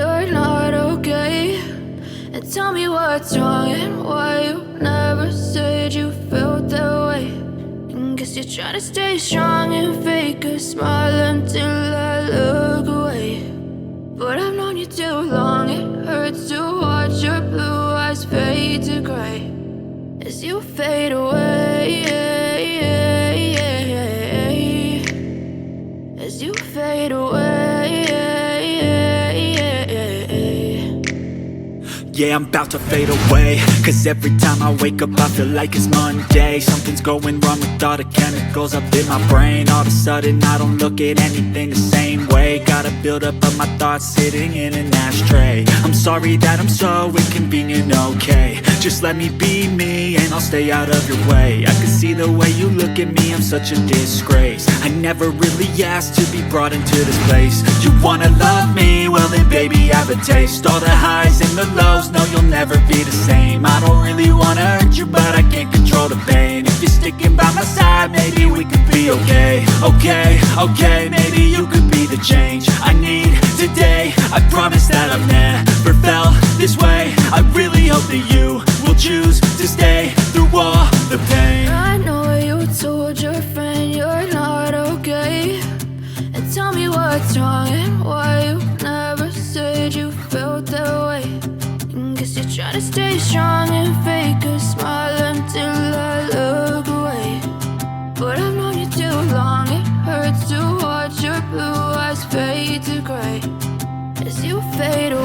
you're not okay. And tell me what's wrong and why you never said you felt that way. And guess you're trying to stay strong and fake a smile until I look away. But I've known you too long, it hurts to watch your blue eyes fade to gray as you fade away, as you fade away. Yeah, I'm about to fade away, cause every time I wake up I feel like it's Monday. Something's going wrong with all the chemicals up in my brain. All of a sudden I don't look at anything the same way. Got a buildup of my thoughts sitting in an ashtray. I'm sorry that I'm so inconvenient, okay. Just let me be me and I'll stay out of your way. I can see the way you look at me, I'm such a disgrace. I never really asked to be brought into this place. You wanna love me? Well then baby have a taste. All the highs and the lows, no you'll never be the same. I don't really wanna hurt you but I can't control the pain. If you're sticking by my side maybe we could be okay. Okay, maybe you could be the change I need today. I promise that I've never felt this way. I really hope that you will choose to stay through all the pain. I know you told your friend you're not okay. And tell me what's wrong and why you never said you felt that way. And guess you're trying to stay strong and fake a smile until I look away. But I've known you too long, it hurts to watch your blue eyes fade to gray as you fade away.